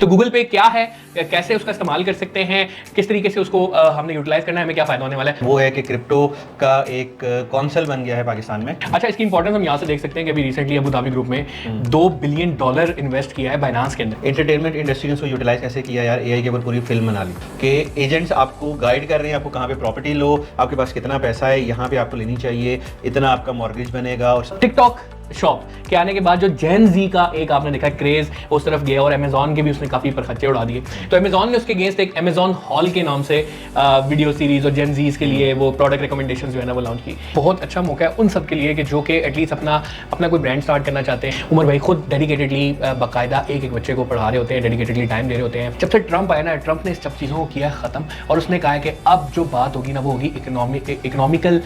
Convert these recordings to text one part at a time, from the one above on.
तो गूगल पे क्या है, कैसे उसका इस्तेमाल कर सकते हैं, किस तरीके से उसको हमने यूटिलाइज करना है, हमें क्या फायदा होने वाला है। वो है कि क्रिप्टो का एक कौंसल बन गया है पाकिस्तान में। अच्छा, इसकी इंपॉर्टेंस हम यहाँ से देख सकते हैं कि अभी रिसेंटली अबू धाबी ग्रुप में $2 बिलियन इन्वेस्ट किया है बाइनांस के अंदर। एंटरटेनमेंट इंडस्ट्री ने उसको यूटिलाइज कैसे किया यार, एआई के ऊपर पूरी फिल्म बना ली कि एजेंट्स आपको गाइड कर रहे हैं, आपको कहाँ पे प्रॉपर्टी लो, आपके पास कितना पैसा है, यहाँ पे आपको लेनी चाहिए, इतना आपका मॉर्गेज बनेगा। और टिकटॉक शॉप के आने के बाद जो जेन जी का एक आपने देखा क्रेज उस तरफ गया और अमेजॉन के भी उसने काफी परखच्चे उड़ा दिए। तो अमेजॉन ने उसके अगेंस्ट एक अमेजॉन हॉल के नाम से वीडियो सीरीज और जेन जीज के लिए वो प्रोडक्ट रिकमेंडेशन जो है ना वो लॉन्च की। बहुत अच्छा मौका है उन सब के लिए कि जो कि एटलीस्ट अपना कोई ब्रांड स्टार्ट करना चाहते हैं। उमर भाई खुद डेडिकेटेडली बाकायदा एक बच्चे को पढ़ा रहे होते हैं, डेडिकेटेडली टाइम दे रहे होते हैं। जब से ट्रंप आया ना, ट्रंप ने इस सब चीज़ों को किया खत्म और उसने कहा है कि अब जो बात होगी ना वो होगी इकोनॉमिकल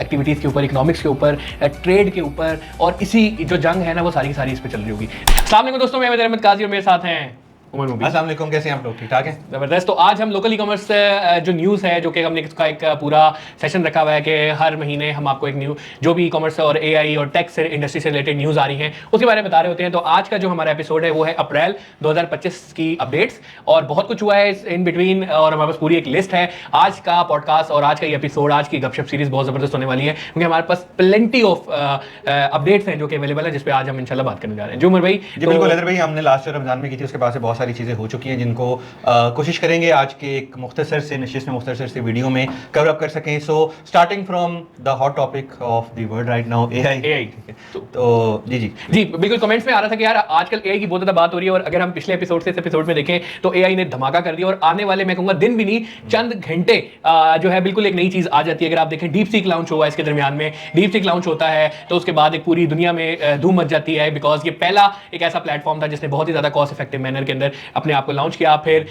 एक्टिविटीज़ के ऊपर, इकोनॉमिक्स के ऊपर, ट्रेड के ऊपर, और इसी जो जंग है ना वो सारी की सारी इस पे चल रही होगी। अस्सलाम वालेकुम दोस्तों, मैं अहमद काजी और मेरे साथ हैं उमर मुबीन। अस्सलाम वालेकुम, कैसे हैं आप लोग? ठीक ठाक हैं? जबरदस्त। तो आज हम लोकल ई कॉमर्स जो न्यूज़ है, जो कि हमने इसका एक पूरा सेशन रखा हुआ है कि हर महीने हम आपको एक न्यू जो भी ई कॉमर्स और एआई और टेक से इंडस्ट्री से रिलेटेड न्यूज़ आ रही हैं उसके बारे में बता रहे होते हैं। तो आज का जो हमारा एपिसोड है वो है अप्रैल 2025 की अपडेट्स, और बहुत कुछ हुआ है इन बिटवीन और हमारे पास पूरी एक लिस्ट है। आज का पॉडकास्ट और आज का ये एपिसोड, आज की गपशप सीरीज बहुत ज़बरदस्त होने वाली है क्योंकि हमारे पास प्लेंटी ऑफ अपडेट्स हैं जो कि अवेलेबल है, जिस पर आज हम इंशाल्लाह बात करने जा रहे हैं। जो उमर भाई जी बिल्कुल हैदर भाई, हमने लास्ट रमजान में की थी, उसके बाद से बहुत सारी चीज़ें हो चुकी हैं जिनको कोशिश करेंगे आज के एक मुख्तसर से नशिस्त में, मुख्तसर से वीडियो में कवर अप कर सकें। So starting from the hot topic of the world right now, AI. तो जी बिल्कुल कमेंट्स में आ रहा था कि यार आजकल एआई की बहुत ज़्यादा बात हो रही है, और अगर हम पिछले एपिसोड से इस एपिसोड में देखें तो एआई ने धमाका कर दिया और आने वाले मैं कहूँगा दिन भी नहीं, चंद घंटे जो है बिल्कुल एक नई चीज़ आ जाती है। अगर आप देखें डीप सीक लॉन्च हुआ, इसके दरमियान में डीप सीक लॉन्च होता है तो उसके बाद एक पूरी दुनिया में धूम मच जाती है, बिकॉज ये पहला एक ऐसा प्लेटफॉर्म था जिसने बहुत ही ज़्यादा कॉस्ट इफेक्टिव मैनर के अंदर अपने आप को लॉन्च किया। फिर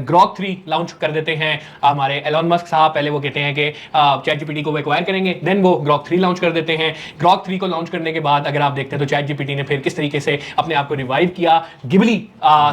ग्रॉक 3 लॉन्च कर देते हैं हमारे एलन मस्क साहब। पहले वो कहते हैं कि चैट जीपीटी को एक्वायर करेंगे, देन वो ग्रॉक 3 लॉन्च कर देते हैं। ग्रॉक 3 को लॉन्च करने के बाद अगर आप देखते हैं तो चैट जीपीटी ने फिर किस तरीके से अपने आप को रिवाइव किया गिबली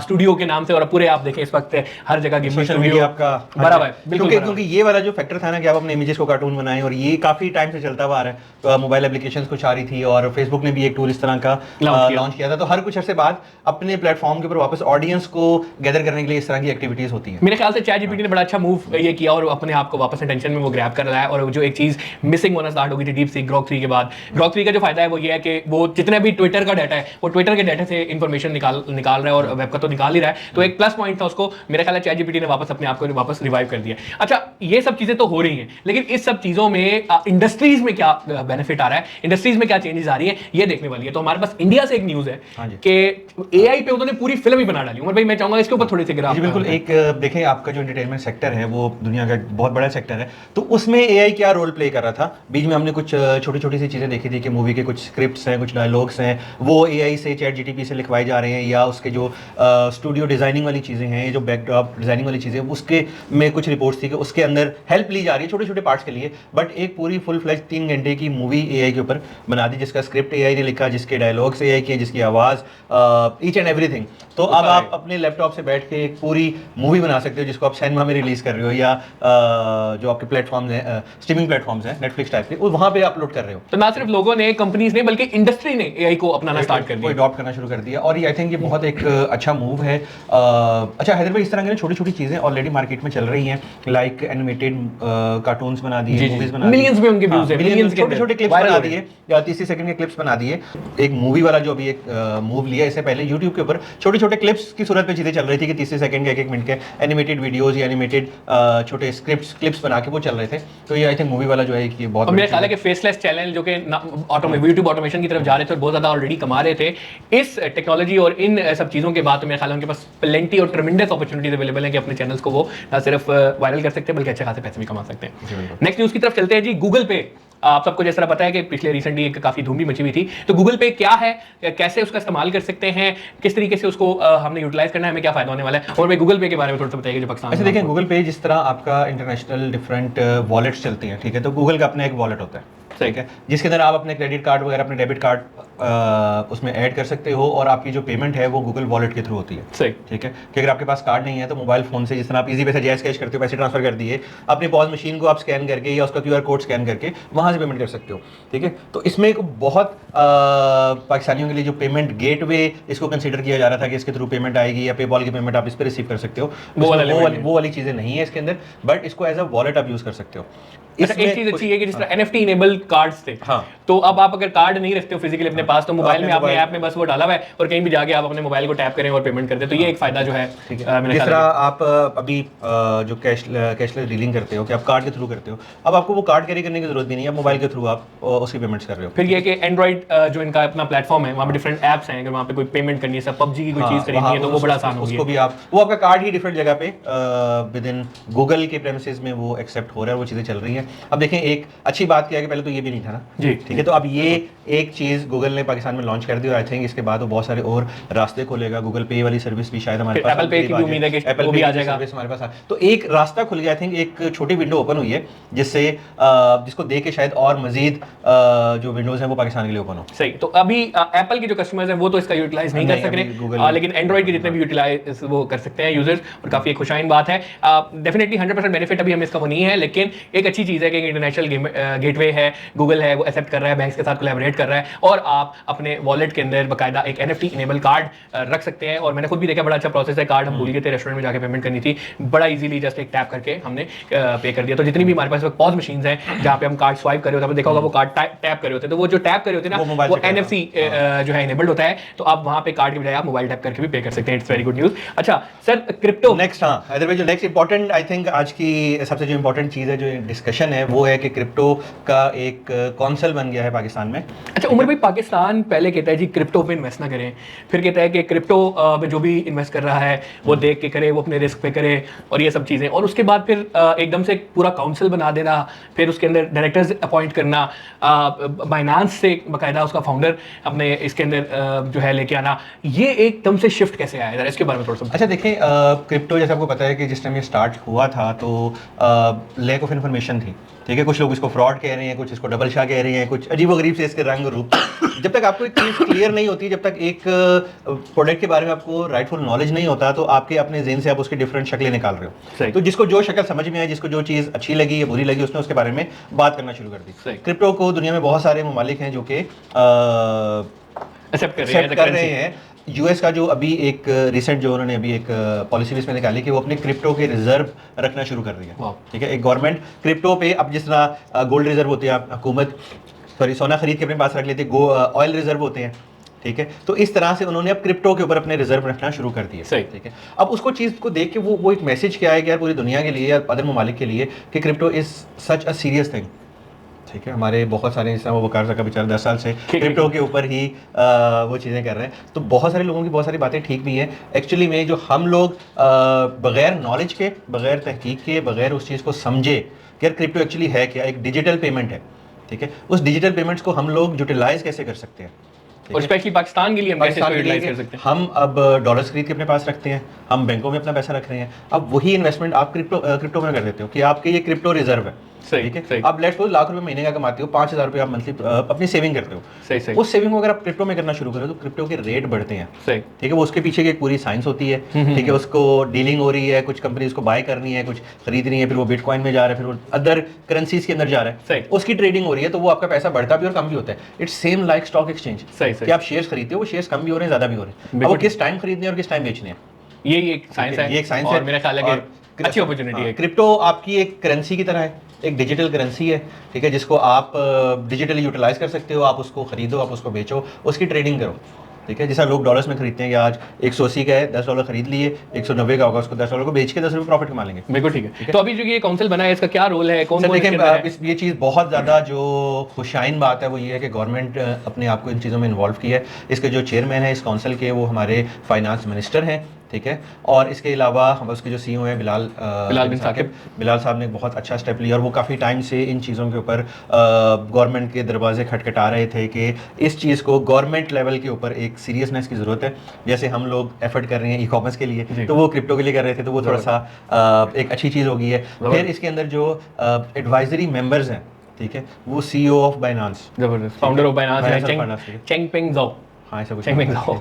स्टूडियो के नाम से, और पूरे आप देखें इस वक्त हर जगह गिबली स्टूडियो आपका बराबर बिल्कुल, क्योंकि ये वाला जो फैक्टर था ना कि आप अपने इमेजेस को कार्टून बनाएं, और ये काफी टाइम से चलता हुआ आ रहा है। तो मोबाइल एप्लीकेशंस कुछ आ रही थी और फेसबुक ने भी एक टूल इस तरह का लॉन्च किया था। तो हर कुछ अर्से बाद अपने प्लेटफॉर्म के ऊपर वापस ऑडियंस को गैदर करने के लिए इस तरह की एक्टिविटीज होती हैं। मेरे ख्याल से चैट जीपीटी ने बड़ा अच्छा मूव ये किया और अपने आप को वापस अटेंशन में वो ग्रैब कर रहा है। और जो एक चीज मिसिंग होना स्टार्ट हो गई थी डीप सीक ग्रॉक 3 के बाद, ग्रॉक 3 का जो फायदा है वो ये है कि वो जितने भी ट्विटर का डाटा है वो ट्विटर के डाटा से इंफॉर्मेशन निकाल रहा है, और वेब का तो निकाल ही रहा है। तो एक प्लस पॉइंट था उसको, मेरे ख्याल है चैट जीपीटी ने वापस अपने आप को वापस रिवाइव कर दिया। अच्छा, ये सब चीजें तो हो रही हैं, लेकिन इस सब चीजों में इंडस्ट्रीज में क्या बेनिफिट आ रहा है, इंडस्ट्रीज में क्या चेंजेस आ रही है, ये देखने वाली है। तो हमारे पास इंडिया से एक न्यूज है कि एआई पे उन्होंने पूरी फिल्म ही बना डाली। उमर भाई मैं चाहूंगा इसके ऊपर थोड़ी सी ग्राफ। जी बिल्कुल, एक देखें आपका जो एंटरटेनमेंट सेक्टर है वो दुनिया का बहुत बड़ा सेक्टर है, तो उसमें एआई क्या रोल प्ले कर रहा था। बीच में हमने कुछ छोटी छोटी सी चीज़ें देखी थी कि मूवी के कुछ स्क्रिप्ट्स हैं, कुछ डायलॉग्स हैं, वो एआई से चैट जीटीपी से लिखवाए जा रहे हैं, या उसके जो स्टूडियो डिज़ाइनिंग वाली चीज़ें हैं, जो बैकड्रॉप डिज़ाइनिंग वाली चीज़ें, उसके में कुछ रिपोर्ट्स थी कि उसके अंदर हेल्प ली जा रही है छोटे छोटे पार्ट्स के लिए। बट एक पूरी फुल फ्लैश 3 घंटे की मूवी एआई के ऊपर बना दी, जिसका स्क्रिप्ट एआई ने लिखा, जिसके डायलॉग्स एआई के, जिसकी आवाज़, ईच एंड एवरीथिंग। तो अब आप अपने लैपटॉप से बैठ के एक पूरी मूवी बना सकते हो जिसको आप सिनेमा में रिलीज कर रहे हो, या जो आपके प्लेटफॉर्म्स हैं, स्ट्रीमिंग प्लेटफॉर्म्स हैं नेटफ्लिक्स टाइप के, वहां पे अपलोड कर रहे हो। तो ना सिर्फ लोगों ने, कंपनीज ने, बल्कि इंडस्ट्री ने एआई को अपनाना स्टार्ट कर दिया, अडॉप्ट करना शुरू कर दिया। और ये आई थिंक ये बहुत एक अच्छा मूव है। अच्छा हैदर भाई, इस तरह की छोटी छोटी चीजें ऑलरेडी मार्केट में चल रही हैं, लाइक एनिमेटेड कार्टून्स बना दिए, मूवीज बना दी, मिलियंस में उनके व्यूज हैं, मिलियंस के छोटे छोटे क्लिप्स बना दिए, या 30 सेकंड के क्लिप्स बना दिए। एक मूवी वाला जो अभी एक मूव लिया, इससे पहले यूट्यूब के ऊपर छोटे छोटे क्लिप्स की सूरत पे चीजें चल रही थी कि 30 सेकंड के, 1-1 मिनट के एनिमेटेड वीडियोस या एनिमेटेड छोटे स्क्रिप्ट्स क्लिप्स बना के वो चल रहे थे। तो ये आई थिंक मूवी वाला जो है कि बहुत, मेरे ख्याल है कि फेसलेस चैनल जो कि यूट्यूब ऑटोमेशन की तरफ जा रहे थे और बहुत ज्यादा ऑलरेडी कमा रहे थे इस टेक्नोलॉजी और इन सब चीजों के बाद, तो मेरे ख्याल है उनके पास प्लेंटी और ट्रेमेंडस अपॉर्चुनिटीज अवेलेबल है कि अपने चैनल्स को वो ना सिर्फ वायरल कर सकते हैं बल्कि अच्छे खासे पैसे भी कमा सकते हैं। नेक्स्ट न्यूज की तरफ चलते हैं जी। गूगल पे, आप सबको जैसा पता है कि पिछले रिसेंटली एक काफी धूम भी मची हुई थी। तो गूगल पे क्या है, कैसे उसका इस्तेमाल कर सकते हैं, किस तरीके से उसको हमने यूटिलाइज करना है, हमें क्या फायदा होने वाला है, और मैं गूगल पे के बारे में थोड़ा सा बताइए जो पाकिस्तान। अच्छा देखें, गूगल पे जिस तरह आपका इंटरनेशनल डिफरेंट वॉलेट्स चलती हैं, ठीक है, तो गूगल का अपना एक वॉलेट होता है, ठीक है, जिसके अंदर आप अपने क्रेडिट कार्ड वगैरह, अपने डेबिट कार्ड उसमें ऐड कर सकते हो और आपकी जो पेमेंट है वो गूगल वॉलेट के थ्रू होती है। सही। ठीक है, कि अगर आपके पास कार्ड नहीं है तो मोबाइल फोन से, जिस तरह आप इजी पैसा जैस कैश करते हो, पैसे ट्रांसफर कर दिए, अपने पॉज मशीन को आप स्कैन करके या उसका QR कोड स्कैन करके वहां से पेमेंट कर सकते हो। ठीक है, तो इसमें एक बहुत पाकिस्तानियों के लिए जो पेमेंट गेटवे इसको कंसीडर किया जा रहा था कि इसके थ्रू पेमेंट आएगी या पेपॉल की पेमेंट आप इस पर रिसीव कर सकते हो, वो वाली चीजें नहीं है इसके अंदर, बट इसको एज अ वॉलेट आप यूज कर सकते हो। अच्छा, एक चीज अच्छी है कि जिस तरह NFT इनेबल कार्ड्स थे, हाँ, तो अब आप अगर कार्ड नहीं रखते हो फिजिकली अपने पास, तो मोबाइल में आपने ऐप में बस वो डाला हुआ है और कहीं भी जाके आप अपने मोबाइल को टैप करें और पेमेंट कर दें, तो ये एक फायदा जो है। जिस तरह आप अभी जो कैशलेस डीलिंग करते हो कि आप कार्ड के थ्रू करते हो, अब आपको वो कार्ड कैरी करने की जरूरत भी नहीं है, मोबाइल के थ्रू आप उसकी पेमेंट्स कर रहे हो। फिर ये कि एंड्रॉइड जो इनका अपना प्लेटफॉर्म है, वहाँ पे डिफरेंट ऐप्स हैं, अगर वहाँ पे कोई पेमेंट करनी है, सब PUBG की कोई चीज़ खरीदनी है तो वो बड़ा आसान हो गया। उसको भी आप, वो आपका कार्ड ही डिफरेंट जगह पे विद इन गूगल के प्रेमिसेस में वो एक्सेप्ट हो रहा है, वो चीज़ें चल रही हैं। अब देखें, एक अच्छी बात क्या है कि पहले तो ये भी नहीं था ना जी, ठीक है, तो अब ये एक चीज़ गूगल ने पाकिस्तान में लॉन्च कर दी और आई थिंक इसके बाद वो बहुत सारे और रास्ते खोलेगा। गूगल पे वाली सर्विस भी शायद हमारे पास, एप्पल पे की भी उम्मीद है कि वो भी आ जाएगा हमारे पास। तो एक रास्ता खुल गया, आई थिंक एक छोटी विंडो ओपन हुई है जिससे जिसको देख के शायद और मजीद जो विंडोज हैं वो पाकिस्तान के लिए ओपन हो। सही। तो अभी एप्पल के जो कस्टमर्स हैं वो तो इसका यूटिलाइज नहीं कर सक रहे, लेकिन एंड्रॉइड के जितने भी यूटिलाइज वो कर सकते हैं यूजर्स, और काफी खुशाइन बात है। डेफिनेटली 100% बेनिफिट अभी हमें इसका वो नहीं है, लेकिन एक अच्छी चीज़ है कि इंटरनेशनल गेटवे है, गूगल है, वो एक्सेप्ट कर रहा है, बैंक्स के साथ कोलैबोरेट कर रहा है और आप अपने वॉलेट के अंदर बाकायदा एक NFT इनेबल कार्ड रख सकते हैं। और मैंने खुद भी देखा, बड़ा अच्छा प्रोसेस है। कार्ड हम भूल गए थे, रेस्टोरेंट में जाके पेमेंट करनी थी, बड़ा इजीली जस्ट एक टैप करके हमने पे कर दिया। तो जितनी भी हमारे पास पॉज मशीन्स हैं जहाँ पे हम कार्ड स्वाइप कर रहे होते हैं, देखा होगा वो कार्ड टैप कर रहे होते हैं, तो वो जो टैप कर रहे होते हैं ना वो NFC जो है इनेबल्ड होता है, तो आप वहाँ पे कार्ड के बजाय आप मोबाइल टैप करके भी पे कर सकते हैं। It's very good news. अच्छा सर, क्रिप्टो नेक्स्ट, हाँ, अदरवाइज जो नेक्स्ट इंपॉर्टेंट, आई थिंक आज की सबसे जो इंपॉर्टेंट चीज़ है, जो डिस्कशन है, वो है कि क्रिप्टो का एक कौंसल बन गया है पाकिस्तान में। अच्छा उमर भाई, पाकिस्तान पहले कहता है जी क्रिप्टो पे इन्वेस्ट ना करें, फिर कहता है कि क्रिप्टो में जो भी इन्वेस्ट कर रहा है वो देख के करे, वो अपने रिस्क पे करे और ये सब चीज़ें, और उसके बाद फिर एकदम से एक पूरा काउंसिल बना देना, फिर उसके अंदर डायरेक्टर्स अपॉइंट करना, बाइनांस से बाकायदा उसका फाउंडर अपने इसके अंदर जो है लेके आना, ये एकदम से शिफ्ट कैसे आया, इसके बारे में थोड़ा सा। अच्छा देखें, क्रिप्टो जैसे आपको पता है कि जिस टाइम ये स्टार्ट हुआ था तो लैक ऑफ इन्फॉर्मेशन थी। ठीक है, कुछ लोग इसको फ्रॉड कह रहे हैं, कुछ इसको डबल शाह कह रहे हैं, कुछ अजीबोगरीब से इसके रंग रूप। जब तक आपको एक चीज़ क्लियर नहीं होती, जब तक एक प्रोडक्ट के बारे में आपको राइटफुल नॉलेज नहीं होता, तो आपके अपने ज़हन से आप उसकी डिफरेंट शक्लें निकाल रहे हो। तो जिसको जो शक्ल समझ में आई, जिसको जो चीज़ अच्छी लगी या बुरी लगी, उसने उसके बारे में बात करना शुरू कर दी। क्रिप्टो को दुनिया में बहुत सारे ममालिक हैं जो कि एक्सेप्ट कर रहे हैं। यूएस का जो अभी एक रिसेंट जो उन्होंने अभी एक पॉलिसी भी इसमें निकाली कि वो अपने क्रिप्टो के रिजर्व रखना शुरू कर दिया। ठीक है, एक गवर्नमेंट क्रिप्टो पे, अब जिस तरह गोल्ड रिजर्व होते हैं, हुकूमत सोना खरीद के अपने पास रख लेते हैं, ऑयल रिजर्व होते हैं। ठीक है, तो इस तरह से उन्होंने अब क्रिप्टो के ऊपर अपने रिजर्व रखना शुरू कर दिए। ठीक है, अब उसको चीज़ को देख के वो एक मैसेज क्या है कि यार पूरी दुनिया के लिए या अदर ममालिक के लिए कि crypto is such a serious thing. ठीक है, हमारे बहुत सारे इंसान, वो वकार का बेचारा 10 साल से क्रिप्टो के ऊपर ही वो चीज़ें कर रहे हैं, तो बहुत सारे लोगों की बहुत सारी बातें ठीक भी हैं। एक्चुअली में जो हम लोग बगैर नॉलेज के, बगैर तहकीक के, बगैर उस चीज़ को समझे कि यार क्रिप्टो एक्चुअली है क्या, एक डिजिटल पेमेंट है। ठीक है, उस डिजिटल पेमेंट्स को हम लोग यूटिलाइज कैसे कर सकते हैं, और स्पेशली पाकिस्तान के लिए हम कैसे यूटिलाइज कर सकते हैं। हम अब डॉलर्स खरीद के अपने पास रखते हैं, हम बैंकों में अपना पैसा रख रहे हैं, अब वही इन्वेस्टमेंट आप क्रिप्टो में कर देते हो कि आपके ये क्रिप्टो रिजर्व है। ठीक है, आप लेट्स सपोज लाख रुपए महीने का कमाते हो, 5,000 रुपए आप मंथली अपनी सेविंग करते हो। उस सेविंग को अगर आप क्रिप्टो में करना शुरू करो तो क्रिप्टो के रेट बढ़ते हैं। ठीक है, वो उसके पीछे की एक पूरी साइंस होती है। ठीक है, उसको डीलिंग हो रही है, कुछ कंपनी उसको बाय करनी है, कुछ खरीदनी है, फिर वो बिटकॉइन में जा रहा है, फिर वो अदर करेंसीज के अंदर जा रहा है, उसकी ट्रेडिंग हो रही है, तो वो आपका पैसा बढ़ता भी और कम भी होता है। It's same like stock exchange कि आप शेयर्स खरीदते हो, वो शेयर्स कम भी हो रहे हैं, ज्यादा भी हो रहे हैं, अब वो किस टाइम खरीदने और किस टाइम बेचने हैं, ये एक साइंस है। ये एक साइंस है, मेरा ख्याल है कि अच्छी अपॉर्चुनिटी है। क्रिप्टो आपकी एक करेंसी की तरह है, एक डिजिटल करेंसी है। ठीक है, जिसको आप डिजिटली यूटिलाइज कर सकते हो, आप उसको खरीदो, आप उसको बेचो, उसकी ट्रेडिंग करो। ठीक है, जैसा लोग डॉलर्स में खरीदते हैं कि आज 180 का है, $10 खरीद लिए, 190 का होगा, उसको $10 को बेच के $10 प्रॉफिट कमा लेंगे। बिल्कुल ठीक है। तो अभी जो ये काउंसिल बना है, इसका क्या रोल है, कौन देखें, ये चीज़ बहुत ज़्यादा जो खुशाइन बात है वो ये है कि गवर्नमेंट अपने आप को इन चीज़ों में इन्वॉल्व की है। इसके जो चेयरमैन है इस काउंसिल के, वो हमारे फाइनेंस मिनिस्टर हैं। ठीक है, और इसके अलावा हम उसके जो CEO हैं बिलाल साहब ने बहुत अच्छा स्टेप लिया, और वो काफ़ी टाइम से इन चीज़ों के ऊपर गवर्नमेंट के दरवाजे खटखटा रहे थे कि इस चीज़ को गवर्नमेंट लेवल के ऊपर एक सीरियसनेस की ज़रूरत है। जैसे हम लोग एफर्ट कर रहे हैं ई-कॉमर्स के लिए, तो वो क्रिप्टो के लिए कर रहे थे, तो वो थोड़ा सा एक अच्छी चीज़ हो गई है। फिर इसके अंदर जो एडवाइजरी मेंबर्स हैं, ठीक है, वो CEO ऑफ बाइनांस, जबरदस्त, फाउंडर ऑफ बाइनांस है Binance, ठीक है। चेंगपेंग ज़ाओ। हाँ ऐसा कुछ चेंगपेंग नाम है। ज़ाओ।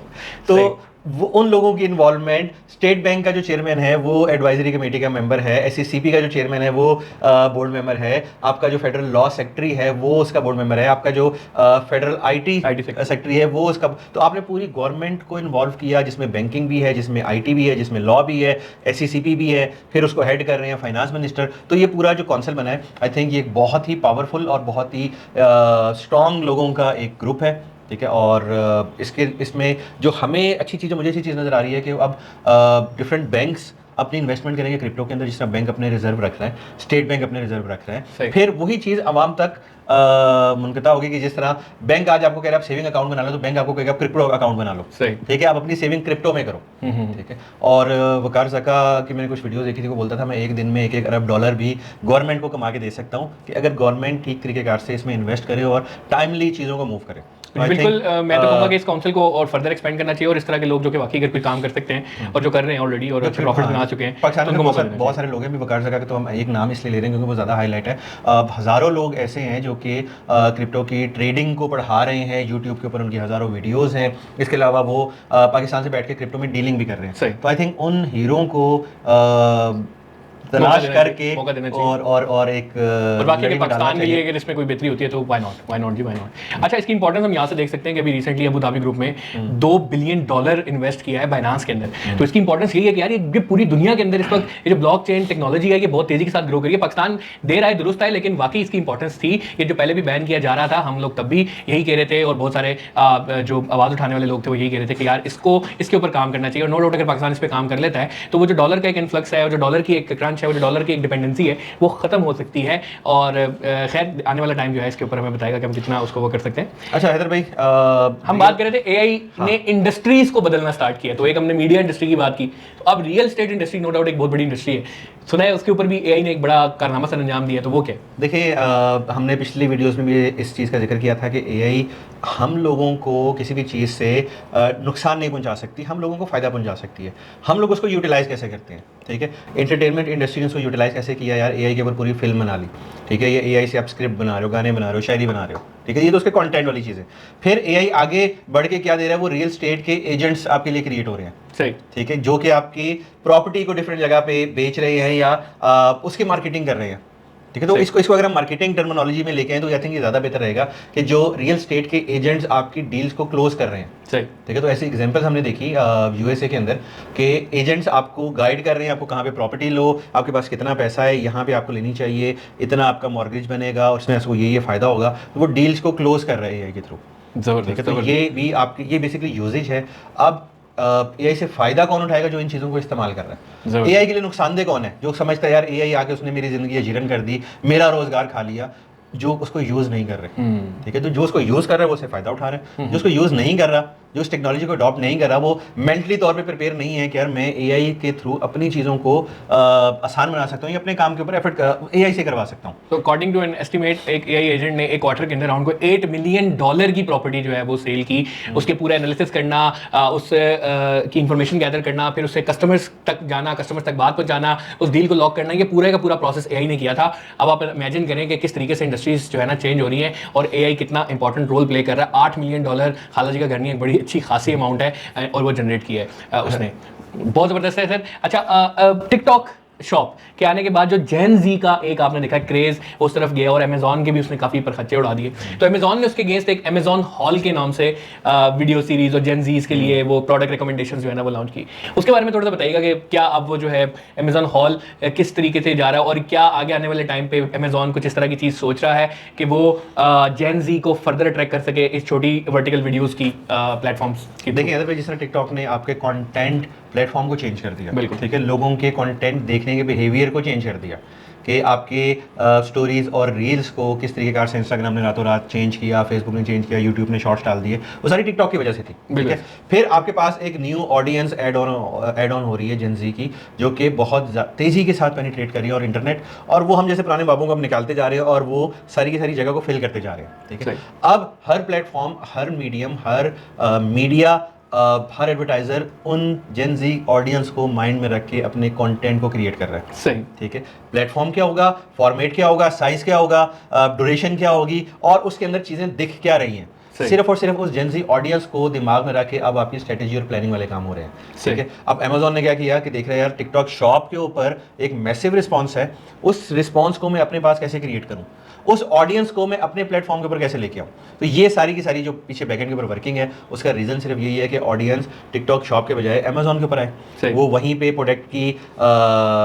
तो वो उन लोगों की इन्वॉल्वमेंट, स्टेट बैंक का जो चेयरमैन है वो एडवाइजरी कमेटी का मेंबर है, SECP का जो चेयरमैन है वो बोर्ड मेंबर है, आपका जो फेडरल लॉ सेक्रेटरी है वो उसका बोर्ड मेंबर है, आपका जो फेडरल IT सेक्रेटरी है वो उसका। तो आपने पूरी गवर्नमेंट को इन्वॉल्व किया, जिसमें बैंकिंग भी है, जिसमें IT भी है, जिसमें लॉ भी है, SECP भी है, फिर उसको हेड कर रहे हैं फाइनेंस मिनिस्टर। तो ये पूरा जो काउंसिल बना है, आई थिंक ये एक बहुत ही पावरफुल और बहुत ही स्ट्रांग लोगों का एक ग्रुप है, ठीक है। और इसमें जो हमें अच्छी चीज़, मुझे अच्छी चीज़ नज़र आ रही है कि अब डिफरेंट बैंक्स अपनी इन्वेस्टमेंट करेंगे क्रिप्टो के अंदर, जिस तरह बैंक अपने रिजर्व रख रहा है, स्टेट बैंक अपने रिजर्व रख रहा है, फिर वही चीज़ आवाम तक मुनक़ता होगी कि जिस तरह बैंक आज आपको कह रहा है आप सेविंग अकाउंट बना लो, तो बैंक आपको कहेगा क्रिप्टो अकाउंट बना लो, ठीक है, आप अपनी सेविंग क्रिप्टो में करो, ठीक है। और वकार ज़का की मैंने कुछ वीडियोस देखी थी, वो बोलता था मैं एक दिन में 1-1 अरब डॉलर भी गवर्नमेंट को कमा के दे सकता हूँ, कि अगर गवर्नमेंट ठीक तरीके से इसमें इन्वेस्ट करे और टाइमली चीज़ों को मूव करे। बिल्कुल, मैं तो कहूँगा कि इस काउंसिल को और फर्दर एक्सपेंड करना चाहिए, और इस तरह के लोग जो कि वाकई अगर कोई काम कर सकते हैं और जो कर रहे हैं ऑलरेडी और अच्छे प्रॉफिट बना चुके हैं, पाकिस्तान में बहुत सारे लोग हैं भी। वकार ज़का, तो हम एक नाम इसलिए ले रहे हैं क्योंकि वो ज़्यादा हाईलाइट है। हज़ारों लोग ऐसे हैं जो कि क्रिप्टो की ट्रेडिंग को पढ़ा रहे हैं, यूट्यूब के ऊपर उनकी हज़ारों वीडियोज़ हैं। इसके अलावा वो पाकिस्तान से बैठ के क्रिप्टो में डीलिंग भी कर रहे हैं। तो आई थिंक उन हीरों को तलाश करके और एक और बाकी अगर पाकिस्तान के लिए अगर इसमें कोई बेहतरी होती है तो व्हाई नॉट जी, व्हाई नॉट। अच्छा, इसकी इंपॉर्टेंस हम यहाँ से देख सकते हैं कि अभी रिसेंटली अबू धाबी ग्रुप में $2 बिलियन इन्वेस्ट किया है बाइनांस के अंदर। तो इसकी इंपॉर्टेंस यही है कि यार ये पूरी दुनिया के अंदर इस वक्त ये जो ब्लॉकचेन टेक्नोलॉजी है ये बहुत तेजी के साथ ग्रो करी है। पाकिस्तान दे रहा है, दुरुस्त है, लेकिन वाकई इसकी इंपॉर्टेंस थी। ये जो पहले भी बैन किया जा रहा था, हम लोग तब भी यही कह रहे थे, और बहुत सारे जो आवाज़ उठाने वाले लोग थे वो यही कह रहे थे कि यार इसके ऊपर काम करना चाहिए। और नो डाउट अगर पाकिस्तान इस पर काम कर लेता है तो वो जो डॉलर का एक इन्फ्लक्स है, वो जो डॉलर की एक क्रंच है, वो जो डॉलर की एक डिपेंडेंसी है, वो खत्म हो सकती है। और खैर आने वाला टाइम जो है इसके ऊपर हमें बताएगा कि हम कितना उसको वो कर सकते हैं। अच्छा हैदर भाई, हम बात कर रहे थे AI ने इंडस्ट्रीज को बदलना स्टार्ट किया, तो एक हमने मीडिया इंडस्ट्री की बात की, तो अब real estate industry no doubt एक बहुत बड़ी इंडस्ट्री है, सुना है उसके ऊपर भी AI ने एक बड़ा कारनामा सर अंजाम दिया, तो वो क्या? देखिए, हमने पिछली वीडियोस में भी इस चीज़ का जिक्र किया था कि AI हम लोगों को किसी भी चीज़ से नुकसान नहीं पहुंचा सकती, हम लोगों को फ़ायदा पहुंचा सकती है। हम लोग उसको यूटिलाइज़ कैसे करते हैं, ठीक है। एंटरटेनमेंट इंडस्ट्री ने उसको यूटिलाइज़ कैसे किया यार, AI के ऊपर पूरी फिल्म बना ली, ठीक है। ये AI से आप स्क्रिप्ट बना रहे हो, गाने बना रहे हो, शायरी बना रहे हो, ठीक है। ये तो उसके कंटेंट वाली चीज़ है। फिर AI आगे बढ़ के क्या दे रहा है, वो रियल स्टेट के एजेंट्स आपके लिए क्रिएट हो रहे हैं, सही, ठीक है, जो कि आपकी प्रॉपर्टी को डिफरेंट जगह पे बेच रहे हैं या उसकी मार्केटिंग कर रहे हैं, ठीक है। तो इसको अगर हम मार्केटिंग टर्मिनोलॉजी में लेके आए तो आई थिंक ये ज़्यादा बेहतर रहेगा कि जो रियल स्टेट के एजेंट्स आपकी डील्स को क्लोज कर रहे हैं, सही, ठीक है। तो ऐसी एग्जांपल्स हमने देखी USA के अंदर कि एजेंट्स आपको गाइड कर रहे हैं, आपको कहाँ पे प्रॉपर्टी लो, आपके पास कितना पैसा है, यहाँ पे आपको लेनी चाहिए, इतना आपका मॉर्गेज बनेगा और उसमें आपको ये फ़ायदा होगा, तो वो डील्स को क्लोज कर रहे हैं AI के थ्रू, ठीक है। तो ये भी आपकी ये बेसिकली यूजेज है। अब AI से फ़ायदा कौन उठाएगा, जो इन चीज़ों को इस्तेमाल कर रहा है। AI के लिए नुकसानदेह कौन है, जो समझता है यार AI आके उसने मेरी ज़िंदगी जीरन कर दी, मेरा रोज़गार खा लिया, जो उसको यूज़ नहीं कर रहे, ठीक है। तो जो उसको यूज़ कर रहा है वो उससे फ़ायदा उठा रहे हैं, जो उसको यूज़ नहीं कर रहा, जो उस टेक्नोलॉजी को अडॉप्ट नहीं कर रहा, वो मेंटली तौर पे प्रिपेयर नहीं है कि यार मैं AI के थ्रू अपनी चीज़ों को आसान बना सकता हूँ या अपने काम के ऊपर एफर्ट AI से करवा सकता हूँ। तो अकॉर्डिंग टू एन एस्टिमेट, एक AI एजेंट ने एक क्वार्टर के अंदर अराउंड को $8 मिलियन की प्रॉपर्टी जो है वो सेल की, उसके पूरा एनालिसिस करना, उस की इंफॉर्मेशन गैदर करना, फिर उससे कस्टमर्स तक जाना, कस्टमर्स तक बात पहुंचाना, उस डील को लॉक करना, ये पूरा का पूरा प्रोसेस AI ने किया था। अब आप इमेजिन करें कि किस तरीके से इंडस्ट्रीज जो है ना चेंज हो रही है और AI कितना इंपॉर्टेंट रोल प्ले कर रहा है। $8 मिलियन खाला जी का घर नहीं, एक बड़ी अच्छी खासी अमाउंट है, और वो जनरेट किया है उसने, बहुत ज़बरदस्त है सर। अच्छा, टिकटॉक शॉप के आने के बाद जो जेन जी का एक आपने देखा क्रेज उस तरफ गया, और अमेजॉन के भी उसने काफ़ी परखच्चे उड़ा दिए। तो अमेजॉन ने उसके अगेंस्ट एक अमेजॉन हॉल के नाम से वीडियो सीरीज और जेन जीज के लिए वो प्रोडक्ट रिकमेंडेशंस जो है ना वो लॉन्च की। उसके बारे में थोड़ा सा बताइएगा कि क्या अब वो जो है अमेजॉन हॉल किस तरीके से जा रहा है, और क्या आगे आने वाले टाइम पे अमेजॉन कुछ इस तरह की चीज़ सोच रहा है कि वो जेन जी को फर्दर अट्रैक्ट कर सके इस छोटी वर्टिकल वीडियोज़ की प्लेटफॉर्म्स की। देखिए जिस तरह टिकटॉक ने आपके कॉन्टेंट प्लेटफॉर्म को चेंज कर दिया, बिल्कुल, ठीक है, लोगों के कंटेंट देखने के बिहेवियर को चेंज कर दिया, कि आपके स्टोरीज और रील्स को किस तरीके से इंस्टाग्राम ने रातों रात चेंज किया, फेसबुक ने चेंज किया, यूट्यूब ने शॉर्ट्स डाल दिए, वो सारी टिकटॉक की वजह से थी, ठीक है। फिर आपके पास एक न्यू ऑडियंस एड ऑन हो रही है जेनजी की, जो कि बहुत तेज़ी के साथ पेनिट्रेट कर रही है और इंटरनेट, और वो हम जैसे पुराने बाबों को अब निकालते जा रहे हैं और वो सारी की सारी जगह को फिल करते जा रहे हैं, ठीक है। अब हर प्लेटफॉर्म, हर मीडियम, हर मीडिया हर एडवर्टाइजर उन जेन जी ऑडियंस को माइंड में रख के अपने कंटेंट को क्रिएट कर रहा है। सही। ठीक है, प्लेटफॉर्म क्या होगा, फॉर्मेट क्या होगा, साइज क्या होगा, ड्यूरेशन क्या होगी और उसके अंदर चीजें दिख क्या रही हैं, सिर्फ और सिर्फ उस जेन जी ऑडियंस को दिमाग में रख के अब आपकी स्ट्रेटेजी और प्लानिंग वाले काम हो रहे हैं। ठीक है, अब Amazon ने क्या किया कि देख रहे हैं यार टिकटॉक शॉप के ऊपर एक मैसिव रिस्पॉन्स है, उस रिस्पॉन्स को मैं अपने पास कैसे क्रिएट करूं, उस ऑडियंस को मैं अपने प्लेटफॉर्म के ऊपर कैसे लेके आऊं। तो ये सारी की सारी जो पीछे बैकएंड के ऊपर वर्किंग है उसका रीजन सिर्फ यही है कि ऑडियंस टिकटॉक शॉप के बजाय Amazon के ऊपर आए, वो वहीं पे प्रोडक्ट की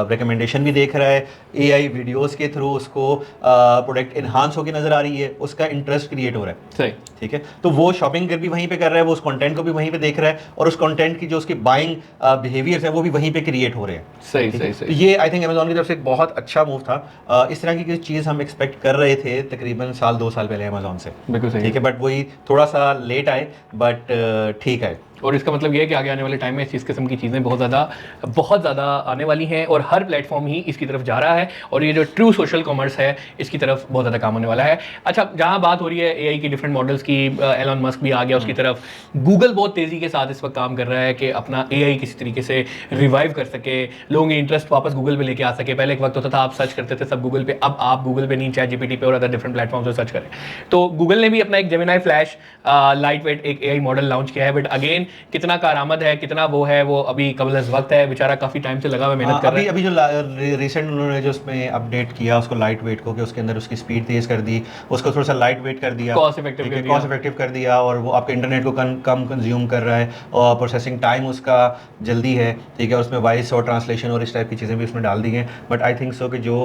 रिकमेंडेशन भी देख रहा है, AI वीडियोस के थ्रू उसको प्रोडक्ट इन्हांस होकर नजर आ रही है, उसका इंटरेस्ट क्रिएट हो रहा है। सही। ठीक है, तो वो शॉपिंग भी वहीं पे कर रहा है, वो उस कंटेंट को भी वहीं पे देख रहा है और उस कंटेंट की जो उसकी बाइंग बिहेवियर्स है वो भी वहीं पे क्रिएट हो रहे हैं। सही सही सही। तो ये आई थिंक Amazon की तरफ से एक बहुत अच्छा मूव था। इस तरह की चीज़ हम एक्सपेक्ट कर रहे थे तकरीबन साल 2 साल पहले Amazon से। बिल्कुल सही। ठीक है, बट वही थोड़ा सा लेट आए बट ठीक है। और इसका मतलब ये है कि आगे आने वाले टाइम में इस किस्म की चीज़ें बहुत ज़्यादा आने वाली हैं और हर प्लेटफॉर्म ही इसकी तरफ जा रहा है और ये जो ट्रू सोशल कॉमर्स है इसकी तरफ बहुत ज़्यादा काम होने वाला है। अच्छा, जहाँ बात हो रही है AI की डिफरेंट मॉडल्स की, एलन मस्क भी आ गया उसकी तरफ, गूगल बहुत तेज़ी के साथ इस वक्त काम कर रहा है कि अपना AI किसी तरीके से रिवाइव कर सके, लोगों के इंटरेस्ट वापस गूगल पे लेके आ सके। पहले एक वक्त होता था आप सर्च करते थे सब गूगल पे, अब आप गूगल पे नहीं ChatGPT पे और अदर डिफरेंट प्लेटफॉर्म से सर्च करें। तो गूगल ने भी अपना एक जेमिनी फ्लैश लाइट वेट एक AI मॉडल लॉन्च किया है, बट अगेन कितना कारआमद है, कितना वो है, वो अभी कबल वक्त है, बेचारा काफी टाइम से लगा हुआ मेहनत कर रहा है। अभी जो रिसेंट उन्होंने जो उसमें अपडेट किया उसको लाइट वेट को, कि उसके अंदर उसकी स्पीड तेज कर दी, उसको थोड़ा सा लाइट वेट कर दिया, कॉस्ट इफेक्टिव कर दिया और वो आपके इंटरनेट को कम कंज्यूम कर रहा है और प्रोसेसिंग टाइम उसका जल्दी है। ठीक है, उसमें वॉइस और ट्रांसलेशन और इस टाइप की चीज़ें भी उसमें डाल दी हैं। बट आई थिंक सो कि जो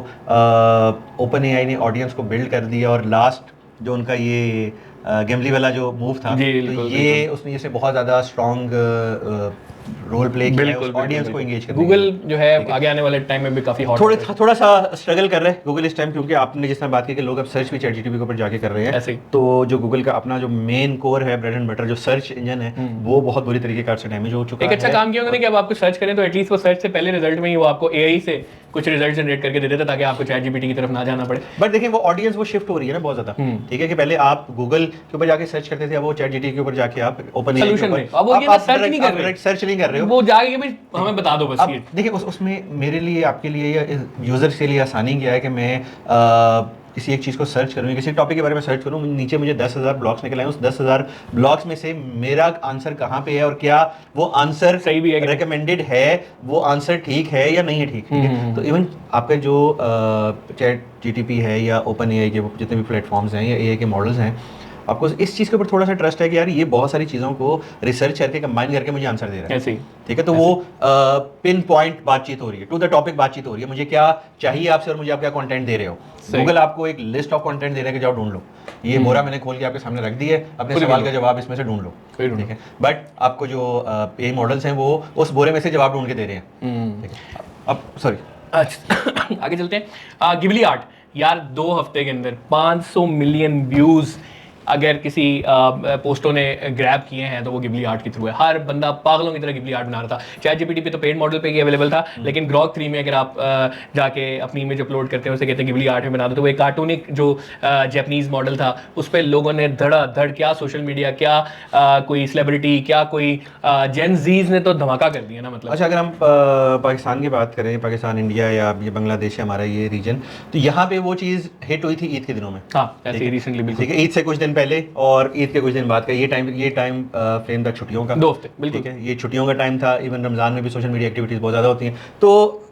ओपन AI ने ऑडियंस को बिल्ड कर दिया और लास्ट जो उनका ये गेमली वाला जो मूव था, तो ये उसने इससे बहुत ज़्यादा स्ट्रॉन्ग रोल प्ले किया है उस ऑडियंस को एंगेज करने। गूगल जो है आगे आने वाले टाइम में भी काफी हॉट थोड़ा सा स्ट्रगल कर रहे हैं गूगल इस टाइम, क्योंकि आपने जिस तरह बात की कि लोग अब सर्च भी ChatGPT के ऊपर जाके कर रहे हैं ऐसे। तो जो गूगल का अपना जो मेन कोर है, ब्रेड एंड बटर जो सर्च इंजन है, वो बहुत बुरी तरीके से डैमेज हो चुका है। एक अच्छा काम किया उन्होंने कि अब आपको सर्च करें तो एटलीस्ट वो सर्च से पहले रिजल्ट में ही वो आपको AI से कुछ रिजल्ट जनरेट करके दे देता ताकि आपको ChatGPT की तरफ ना जाना पड़े। बट देखिए वो ऑडियंस वो शिफ्ट हो रही है ना बहुत ज्यादा। ठीक है, कि पहले आप गूगल के ऊपर जाके सर्च करते थे, अब वो ChatGPT के ऊपर जाके आप ओपन सॉल्यूशन में, अब वो ये सर्च नहीं कर रहे हो, वो जाके भाई हमें बता दो बस। देखिए उसमें मेरे लिए, आपके लिए, यूजर के लिए आसानी क्या है कि मैं किसी एक चीज़ को सर्च करूँ, किसी टॉपिक के बारे में सर्च करूँ, नीचे मुझे 10,000 ब्लॉग्स निकल आए, उस 10,000 ब्लॉग्स में से मेरा आंसर कहाँ पे है और क्या वो आंसर सही भी है, रिकमेंडेड है, वो आंसर ठीक है या नहीं है। ठीक है, तो इवन आपका जो ChatGPT है या ओपन AI के जितने भी प्लेटफॉर्म्स हैं या AI के मॉडल्स हैं, आपको इस चीज़ के ऊपर थोड़ा सा ट्रस्ट है कि यार ये बहुत सारी चीज़ों को रिसर्च करके कंबाइन करके मुझे आंसर दे रहा है। ऐसे ही। ठीक है, तो वो पिन पॉइंट बातचीत हो रही है, टू द टॉपिक बातचीत हो रही है, मुझे क्या चाहिए आपसे और मुझे आप क्या कंटेंट दे रहे हो। गूगल आपको एक लिस्ट ऑफ कंटेंट दे रहा है कि जाओ ढूंढ लो, ये बोरा मैंने खोल के आपके सामने रख दी है, अपने सवाल का जवाब इसमें से ढूंढ लो। ठीक है, बट आपको जो AI मॉडल्स हैं वो उस बोरे में से जवाब ढूंढ के दे रहे हैं। ठीक है, अब सॉरी आगे चलते हैं। गिबली आर्ट यार 2 हफ्ते के अंदर 500 मिलियन व्यूज अगर किसी पोस्टों ने ग्रैब किए हैं तो वो गिबली आर्ट के थ्रू है। हर बंदा पागलों की तरह गिबली आर्ट बना रहा था। ChatGPT पे तो पेड मॉडल पे ही अवेलेबल था, लेकिन ग्रॉक 3 में अगर आप जाके अपनी इमेज अपलोड करते हैं, उसे कहते हैं गिबली आर्ट में बना दो, तो वो एक कार्टूनिक जो जापानीज मॉडल था उस पर लोगों ने धड़ाधड़, क्या सोशल मीडिया, क्या कोई सेलिब्रिटी, क्या कोई जेन जीज ने तो धमाका कर दिया ना। मतलब अच्छा, अगर हम पाकिस्तान की बात करें, पाकिस्तान, इंडिया या ये बांग्लादेश है हमारा ये रीजन, तो यहाँ पे वो चीज़ हिट हुई थी ईद के दिनों में। हाँ, ऐसे रिसेंटली बिल्कुल। ठीक है, ईद से कुछ दिन पहले और ईद के कुछ दिन बाद का ये टाइम फ्रेम था छुट्टियों का। 2 हफ्ते बिल्कुल। ठीक है, ये छुट्टियों का टाइम था। इवन रमज़ान में भी सोशल मीडिया एक्टिविटीज़ बहुत ज़्यादा होती हैं, तो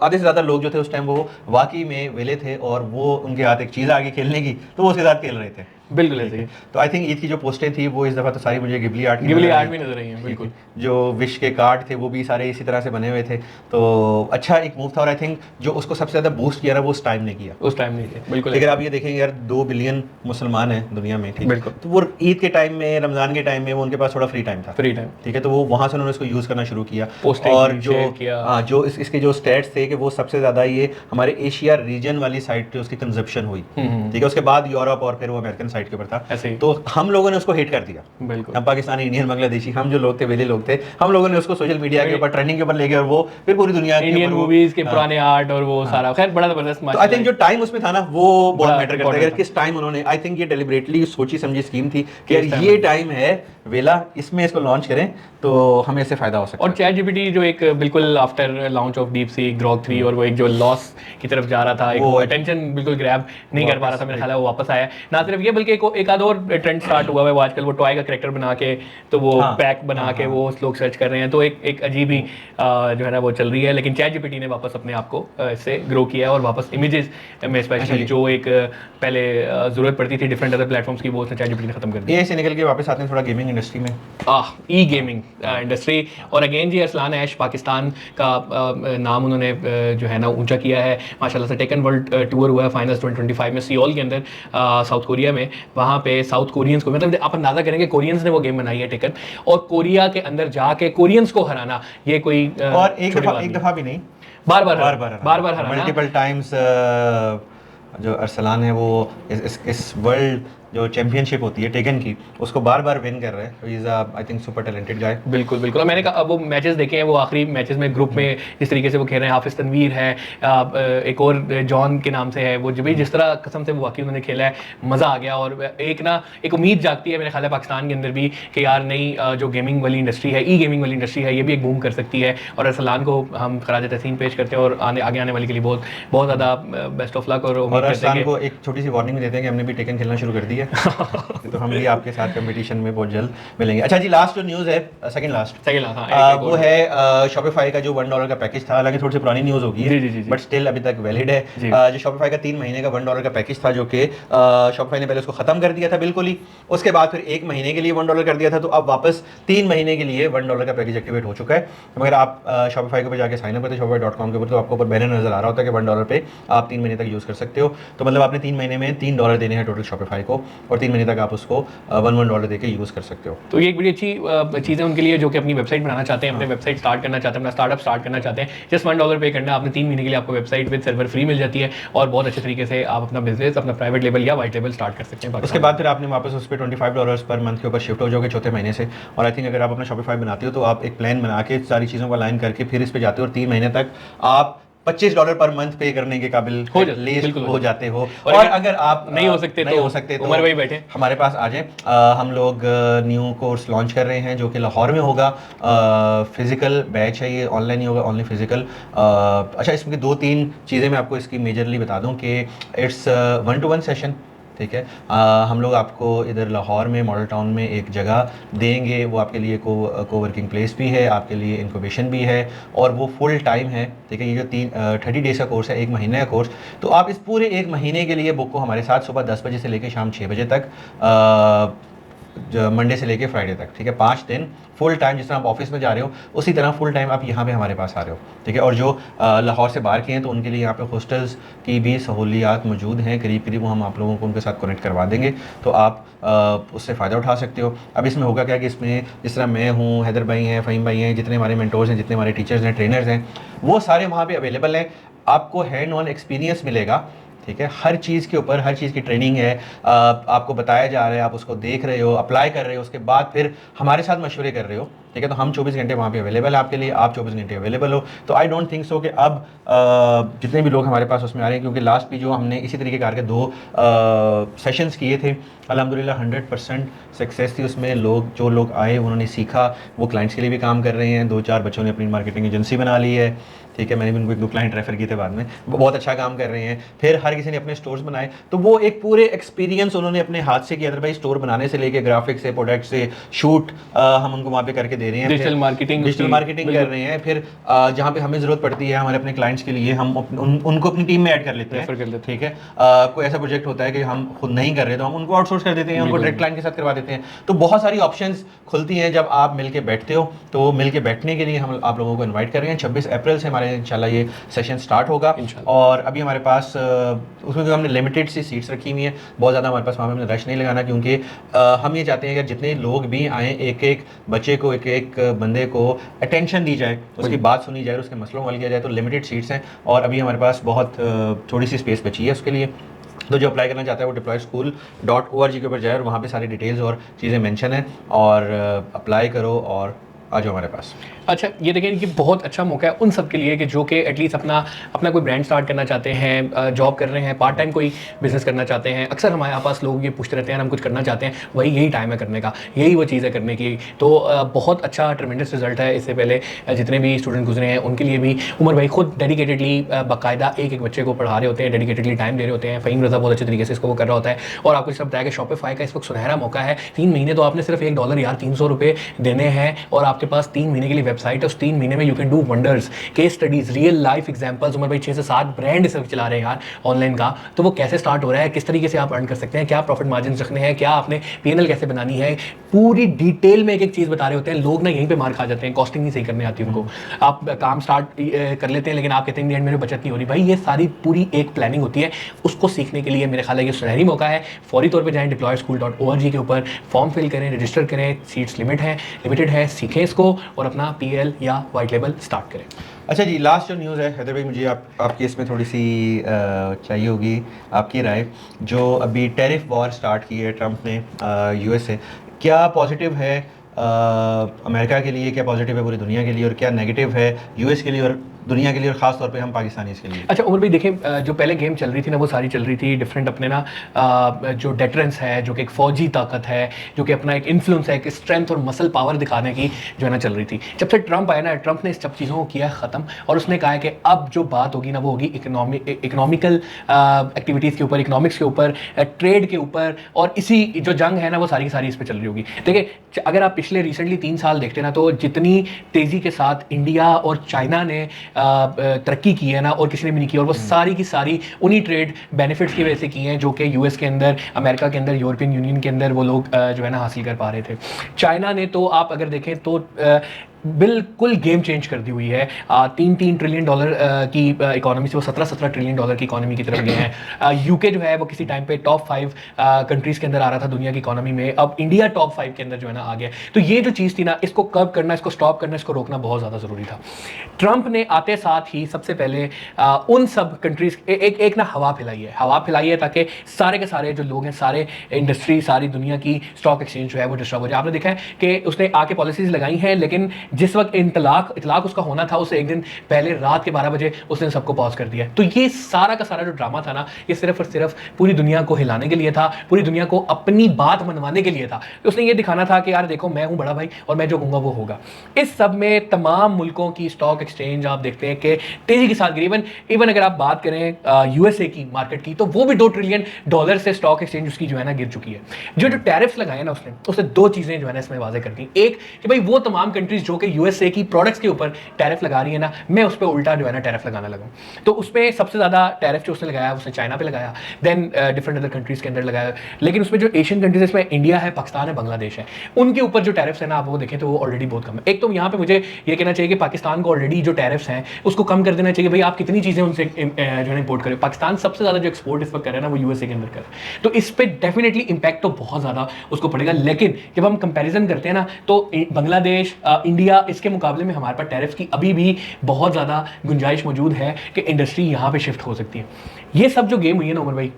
आधे से ज़्यादा लोग जो थे उस टाइम वो वाकई में वेले थे और वो उनके हाथ एक चीज़ आगे खेलने की, तो वो उसके साथ खेल रहे थे। बिल्कुल ऐसे ही। तो आई थिंक ईद की जो पोस्टें थी वो इस दफ़ा तो सारी मुझे गिबली आर्ट भी नजर आई हैं। बिल्कुल, जो विश के कार्ड थे वो भी सारे इसी तरह से बने हुए थे, तो अच्छा एक मूव था। और आई थिंक जो उसको सबसे ज़्यादा बूस्ट किया रहा वो उस टाइम ने किया, उस टाइम नहीं किया। बिल्कुल, अगर आप ये देखेंगे यार 2 बिलियन मुसलमान हैं दुनिया में। ठीक है, तो वो ईद के टाइम में, रमज़ान के टाइम में वो उनके पास थोड़ा फ्री टाइम था। ठीक है, तो वो वहाँ से उन्होंने इसको यूज़ करना शुरू किया। और जो इसके जो स्टैट्स थे कि वो सबसे ज़्यादा ये हमारे एशिया रीजन वाली साइड पे उसकी कंजप्शन हुई। ठीक है, उसके बाद यूरोप और फिर वो अमेरिकन साइड के ऊपर था। तो हम लोगों ने उसको हिट कर दिया। बिल्कुल, हम पाकिस्तानी, इंडियन, बांग्लादेशी, हम जो लोग थे, वेले लोग थे, हम लोगों ने उसको सोशल मीडिया के ऊपर ट्रेंडिंग के ऊपर ले गए और वो फिर पूरी दुनिया इंडियन मूवीज के पुराने आर्ट और वो सारा, खैर बड़ा जबरदस्त। आई थिंक जो टाइम उसमें था ना वो बहुत मैटर करता है, किस टाइम उन्होंने, आई थिंक ये डेलिबरेटली सोची समझी स्कीम थी कि यार ये टाइम है वेला, इसमें इसको लॉन्च करें तो हमें इससे फ़ायदा हो सकता और है। चैट जीपीटी जो एक बिल्कुल after launch of deep sea Grok 3 और वो एक जो लॉस की तरफ जा रहा था, एक वो अटेंशन बिल्कुल ग्रैब नहीं कर पा रहा था, मेरा ख्याल है वो वापस आया है। ना सिर्फ ये बल्कि एक आध और ट्रेंड स्टार्ट हुआ है वो आजकल, वो टॉय का कैरेक्टर बना के तो वो हाँ, पैक बना के वो लोग सर्च कर रहे हैं, तो एक अजीब ही जो है ना वो चल रही है। लेकिन चैट जीपीटी ने वापस अपने आप को इससे ग्रो किया है और वापस इमेजेस में स्पेशली जो एक पहले जरूरत पड़ती थी डिफरेंट अदर प्लेटफॉर्म्स की, वो उसने चैट जीपीटी ने खत्म कर दी। ये से निकल के वापस आते हैं थोड़ा गेमिंग इंडस्ट्री में। ई गेमिंग इंडस्ट्री, और अगेन जी अरसलान ऐश पाकिस्तान का नाम उन्होंने जो है ना ऊंचा किया है माशाल्लाह से। टेकन वर्ल्ड टूर हुआ है फाइनल्स 2025 में सियोल के अंदर साउथ कोरिया में। वहाँ पे साउथ कोरियंस को, मतलब आप अंदाजा करेंगे कोरियंस ने वो गेम बनाई है टेकन, और कोरिया के अंदर जाके कोरियंस को हराना ये कोई और एक दफा भी नहीं, बार बार हराना मल्टीपल टाइम्स। जो अरसलान है वो इस वर्ल्ड जो चैंपियनशिप होती है टेकन की, उसको बार बार विन कर रहे हैं। Is I think super talented guy. बिल्कुल बिल्कुल। मैंने कहा वो मैचेस देखे हैं, वो आखिरी मैचेस में ग्रुप में जिस तरीके से वो खेल रहे हैं, हाफिज तनवीर है, एक और जॉन के नाम से है, वो जब भी जिस तरह कसम से वो वाकई उन्होंने खेला है, मज़ा आ गया। और एक उम्मीद जागती है मेरे ख्याल है पाकिस्तान के अंदर भी कि यार नई जो गेमिंग वाली इंडस्ट्री है, ई गेमिंग वाली इंडस्ट्री है, ये भी एक बूम कर सकती है। और अरसलान को हम खराज तहसीन पेश करते हैं और आगे आने वाले के लिए बहुत बहुत ज़्यादा बेस्ट ऑफ लक। और उम्मीद करते हैं को एक छोटी सी वार्निंग देते हैं कि हमने भी टेकन खेलना शुरू कर दिया है तो हम भी आपके साथ कंपटीशन में बहुत जल्द मिलेंगे। अच्छा जी, लास्ट जो न्यूज़ है, सेकंड लास्ट वो है शॉपिफाई का जो $1 का पैकेज था। हालांकि थोड़ी सी पुरानी न्यूज़ होगी बट स्टिल अभी तक वैलिड है। जो शॉपिफाई का 3 महीने का $1 का पैकेज था, जो कि शॉपिफाई ने पहले उसको खत्म कर दिया था बिल्कुल ही, उसके बाद फिर 1 महीने के लिए $1 कर दिया था, तो अब वापस 3 महीने के लिए $1 का पैकेज एक्टिवेट हो चुका है। मगर आप शॉपिफाई के ऊपर जाके साइन अप करते हैं shopify.com के ऊपर, तो आपको ऊपर बैनर नजर आ रहा होता है कि $1 पे आप 3 महीने तक यूज़ कर सकते हो। तो मतलब आपने 3 महीने में $3 देने हैं टोटल शॉपिफाई को, और 3 महीने तक आप उसको $1 देके यूज़ कर सकते हो। तो ये एक बड़ी अच्छी चीज़ है उनके लिए जो कि अपनी वेबसाइट बनाना चाहते हैं, अपने वेबसाइट स्टार्ट करना चाहते हैं, अपना स्टार्टअप स्टार्ट करना चाहते हैं। जस्ट $1 पे करना, आपने 3 महीने के लिए आपको वेबसाइट विद सर्वर फ्री मिल जाती है और बहुत अच्छे तरीके से आप अपना बिजनेस, अपना प्राइवेट लेवल या वाइट लेवल स्टार्ट कर सकते हैं। उसके बाद फिर आपने वापस उस पर $25 पर मंथ के ऊपर शिफ्ट हो जाओगे चौथे महीने से। और आई थिंक अगर आप अपना शॉपिफाई बनाते हो तो आप एक प्लान बना के सारी चीज़ों को अलाइन करके फिर इस पे जाते हो, और 3 महीने तक आप $25 पर मंथ पे करने के काबिल हो जाते हो। और अगर आप नहीं हो सकते तो उमर भाई बैठे हमारे पास आ जाए। हम लोग न्यू कोर्स लॉन्च कर रहे हैं जो कि लाहौर में होगा। फिजिकल बैच है, ये ऑनलाइन नहीं होगा, ऑनली फिजिकल। अच्छा, इसमें 2-3 चीज़ें मैं आपको इसकी मेजरली बता दूं कि इट्स 1-to-1 सेशन, ठीक है। हम लोग आपको इधर लाहौर में मॉडल टाउन में एक जगह देंगे, वो आपके लिए कोवर्किंग प्लेस भी है, आपके लिए इंक्यूबेशन भी है, और वो फुल टाइम है, ठीक है। ये जो 30 डेज़ का कोर्स है, 1 महीने का कोर्स, तो आप इस पूरे 1 महीने के लिए बुक को हमारे साथ सुबह 10 बजे से लेकर शाम 6 बजे तक, मंडे से लेके फ्राइडे तक, ठीक है, 5 दिन फुल टाइम। जिस तरह आप ऑफिस में जा रहे हो उसी तरह फुल टाइम आप यहाँ पे हमारे पास आ रहे हो, ठीक है। और जो लाहौर से बाहर के हैं तो उनके लिए यहाँ पे हॉस्टल्स की भी सहूलियात मौजूद हैं, करीब करीब वो हम आप लोगों को उनके साथ कनेक्ट करवा देंगे, तो आप उससे फ़ायदा उठा सकते हो। अब इसमें होगा क्या कि इसमें जिस तरह मैं हूँ, हैदर भाई हैं, फ़हीम भाई हैं, जितने हमारे मेंटोर्स हैं, जितने हमारे टीचर्स हैं, ट्रेनर्स हैं, वो सारे वहाँ पर अवेलेबल हैं। आपको हैंड ऑन एक्सपीरियंस मिलेगा, ठीक है। हर चीज़ के ऊपर हर चीज़ की ट्रेनिंग है, आपको बताया जा रहा है, आप उसको देख रहे हो, अप्लाई कर रहे हो, उसके बाद फिर हमारे साथ मशवरे कर रहे हो, ठीक है। तो हम 24 घंटे वहाँ पे अवेलेबल है आपके लिए, आप 24 घंटे अवेलेबल हो। तो आई डोंट थिंक सो कि अब जितने भी लोग हमारे पास उसमें आ रहे हैं, क्योंकि लास्ट भी जो हमने इसी तरीके के 2 सेशंस किए थे, अल्हम्दुलिल्लाह 100% सक्सेस थी उसमें। जो लोग आए उन्होंने सीखा, वो क्लाइंट्स के लिए भी काम कर रहे हैं। 2-4 बच्चों ने अपनी मार्केटिंग एजेंसी बना ली है, ठीक है। मैंने भी उनको 1-2 क्लाइंट रेफर किए थे बाद में, वो बहुत अच्छा काम कर रहे हैं। फिर हर किसी ने अपने स्टोर्स बनाए, तो वो एक पूरे एक्सपीरियंस उन्होंने अपने हाथ से किया। अदरवाइज स्टोर बनाने से लेके ग्राफिक्स से, प्रोडक्ट से, शूट हम उनको वहाँ पे करके दे रहे हैं, डिजिटल मार्केटिंग कर रहे हैं। फिर जहाँ पे हमें ज़रूरत पड़ती है हमारे अपने क्लाइंट्स के लिए, हम उनको अपनी टीम में ऐड कर लेते हैं, ठीक है। कोई ऐसा प्रोजेक्ट होता है कि हम खुद नहीं कर रहे तो हम उनको आउटसोर्स कर देते हैं, उनको डायरेक्ट क्लाइंट के साथ करवा देते हैं। तो बहुत सारी ऑप्शंस खुलती हैं जब आप मिल के बैठते हो। तो मिल के बैठने के लिए हम आप लोगों को इन्वाइट कर रहे हैं। 26 अप्रैल से हमारे इंशाल्लाह ये सेशन स्टार्ट होगा, और अभी हमारे पास उसमें जो हमने लिमिटेड सी सीट्स रखी हुई हैं, बहुत ज़्यादा हमारे पास वहाँ पे हमने रश नहीं लगाना, क्योंकि हम ये चाहते हैं कि जितने लोग भी आएँ, एक एक बच्चे को, एक एक बंदे को अटेंशन दी जाए, उसकी बात सुनी जाए, उसके मसलों हल किया जाए। तो लिमिटेड सीट्स हैं और अभी हमारे पास बहुत थोड़ी सी स्पेस बची है उसके लिए। तो जो अप्लाई करना चाहता है वो deployschool.org के ऊपर जाए, और वहाँ पे सारी डिटेल्स और चीज़ें मेंशन हैं, और अप्लाई करो और आ जाओ हमारे पास। अच्छा, ये देखें कि बहुत अच्छा मौका है उन सब के लिए कि जो कि एटलीस्ट अपना अपना कोई ब्रांड स्टार्ट करना चाहते हैं, जॉब कर रहे हैं, पार्ट टाइम कोई बिजनेस करना चाहते हैं। अक्सर हमारे पास लोग ये पूछते रहते हैं हम कुछ करना चाहते हैं, वही यही टाइम है करने का, यही वो चीज़ है करने की। तो बहुत अच्छा ट्रेमेंडस रिजल्ट है। इससे पहले जितने भी स्टूडेंट गुजरे हैं उनके लिए भी उमर भाई खुद डेडिकेटेडली बाकायदा एक एक बच्चे को पढ़ा रहे होते हैं, डेडिकेटेडली टाइम दे रहे होते हैं। फ़हीम रज़ा बहुत अच्छे तरीके से इसको वो कर रहा होता है। और आपको जैसे बताया कि शॉपिफाई का इस वक्त सुनहरा मौका है। 3 महीने तो आपने सिर्फ $1 यार 300 रुपये देने हैं और आपके पास 3 महीने के लिए वेबसाइट है। उस 3 महीने में you can do wonders, case studies, real life examples. Umar भाई 6 से 7 ब्रांड इस वक्त चला रहे हैं यार ऑनलाइन का। तो वो कैसे स्टार्ट हो रहा है, किस तरीके से आप अर्न कर सकते हैं, क्या प्रॉफिट मार्जिन रखने हैं, क्या आपने पीएनएल कैसे बनानी है, पूरी डिटेल में एक एक चीज़ बता रहे होते हैं। लोग ना यहीं पे मार खा जाते हैं, कॉस्टिंग नहीं सही करने आती उनको। आप काम स्टार्ट कर लेते हैं लेकिन आप कहते हैं एंड मेरी बचत नहीं हो रही। भाई ये सारी पूरी एक प्लानिंग होती है, उसको सीखने के लिए मेरे ख्याल है ये सुनहरी मौका है। फौरी तौर पे जाएं deployerschool.org के ऊपर, फॉर्म फिल करें, रजिस्टर करें, सीट्स लिमिटेड है, सीखें इसको और अपना पीएल या वाइट लेवल स्टार्ट करें। अच्छा जी, लास्ट जो न्यूज़ है हैदर भाई, मुझे आपकी इसमें थोड़ी सी चाहिए होगी आपकी राय। जो अभी टैरिफ वॉर स्टार्ट की है ट्रंप ने यूएस से, क्या पॉजिटिव है अमेरिका के लिए, क्या पॉजिटिव है पूरी दुनिया के लिए, और क्या नेगेटिव है यूएस के लिए और दुनिया के लिए, और खास तौर पे हम पाकिस्तानी इसके लिए? अच्छा उमर भाई देखें, जो पहले गेम चल रही थी ना वो सारी चल रही थी डिफरेंट अपने ना, जो डेटरेंस है, जो कि एक फौजी ताकत है, जो कि अपना एक इन्फ्लुएंस है, एक स्ट्रेंथ और मसल पावर दिखाने की जो है ना चल रही थी। जब से ट्रंप आया ना, ट्रंप ने इस सब चीज़ों को किया ख़त्म और उसने कहा है कि अब जो बात होगी ना वो होगी इकोनॉमिकल एक्टिविटीज़ के ऊपर, इकोनॉमिक्स के ऊपर, ट्रेड के ऊपर, और इसी जो जंग है ना वो सारी की सारी इस पर चल रही होगी। देखिए अगर आप पिछले रिसेंटली 3 साल देखते ना, तो जितनी तेज़ी के साथ इंडिया और चाइना ने तरक्की की है ना, और किसी ने भी नहीं की, और वो सारी की सारी उन्हीं ट्रेड बेनिफिट्स की वजह से की हैं जो कि यूएस के अंदर, अमेरिका के अंदर, यूरोपियन यूनियन के अंदर वो लोग जो है ना हासिल कर पा रहे थे। चाइना ने तो आप अगर देखें तो बिल्कुल गेम चेंज कर दी हुई है। 3 ट्रिलियन डॉलर की इकोनॉमी से वो 17 ट्रिलियन डॉलर की इकोनॉमी की तरफ गए हैं। यूके जो है वो किसी टाइम पे टॉप 5 कंट्रीज के अंदर आ रहा था दुनिया की इकोनॉमी में, अब इंडिया टॉप 5 के अंदर जो है ना आ गया। तो ये जो चीज़ थी ना, इसको कर्व करना, इसको स्टॉप करना, इसको रोकना बहुत ज़्यादा ज़रूरी था। ट्रंप ने आते साथ ही सबसे पहले उन सब कंट्रीज एक ना हवा फैलाई है ताकि सारे के सारे जो लोग हैं, सारे इंडस्ट्री, सारी दुनिया की स्टॉक एक्सचेंज जो है वो डिस्टर्ब हो जाए। आपने देखा है कि उसने आके पॉलिसीज लगाई हैं, लेकिन जिस वक्त इतलाक उसका होना था उससे एक दिन पहले रात के 12 बजे उसने सबको पॉज कर दिया। तो ये सारा का सारा जो ड्रामा था ना, ये सिर्फ और सिर्फ पूरी दुनिया को हिलाने के लिए था, पूरी दुनिया को अपनी बात मनवाने के लिए था। तो उसने ये दिखाना था कि यार देखो मैं हूं बड़ा भाई और मैं जो कहूंगा वो होगा। इस सब में तमाम मुल्कों की स्टॉक एक्सचेंज आप देखते हैं कि तेजी के साथ गिरी। इवन अगर आप बात करें यूएसए की मार्केट की, तो वो भी $2 ट्रिलियन से स्टॉक एक्सचेंज उसकी जो है ना गिर चुकी है। जो टैरिफ्स लगाए ना उसने 2 चीजें जो है ना इसमें वाज़ेह कर दी। एक कि भाई वो तमाम कंट्रीज जो कि यूएसए की प्रोडक्ट्स के ऊपर टैरिफ लगा रही है ना, मैं उस पर उल्टा जो है ना टैरिफ लगाना लगा। तो उसमें सबसे ज़्यादा टैरिफ जो उसने लगाया उसने चाइना पे लगाया, देन डिफरेंट अदर कंट्रीज़ के अंदर लगाया। लेकिन उसमें जो एशियन कंट्रीज, इसमें इंडिया है, पाकिस्तान है, बांग्लादेश है, उनके ऊपर जो टैरिफ्स है ना आप वो देखें तो वो ऑलरेडी बहुत कम है। एक तो यहाँ पे मुझे ये कहना चाहिए कि पाकिस्तान को ऑलरेडी जो टैरिफ्स हैं उसको कम कर देना चाहिए। भाई आप कितनी चीज़ें उनसे जो है इंपोर्ट करें। पाकिस्तान सबसे ज़्यादा जो एक्सपोर्ट इस वक्त कर रहा है ना वो यूएसए के अंदर कर रहा है। तो इस पर डेफिनेटली इंपैक्ट तो बहुत ज़्यादा उसको पड़ेगा। लेकिन जब हम कंपेरिजन करते हैं ना, तो बांग्लादेश, इंडिया, इसके मुकाबले में हमारे पास टैरिफ की अभी भी बहुत ज़्यादा गुंजाइश मौजूद है कि इंडस्ट्री यहाँ पे शिफ्ट हो सकती है। ये सब जो गेम हुई है ना उमर भाई,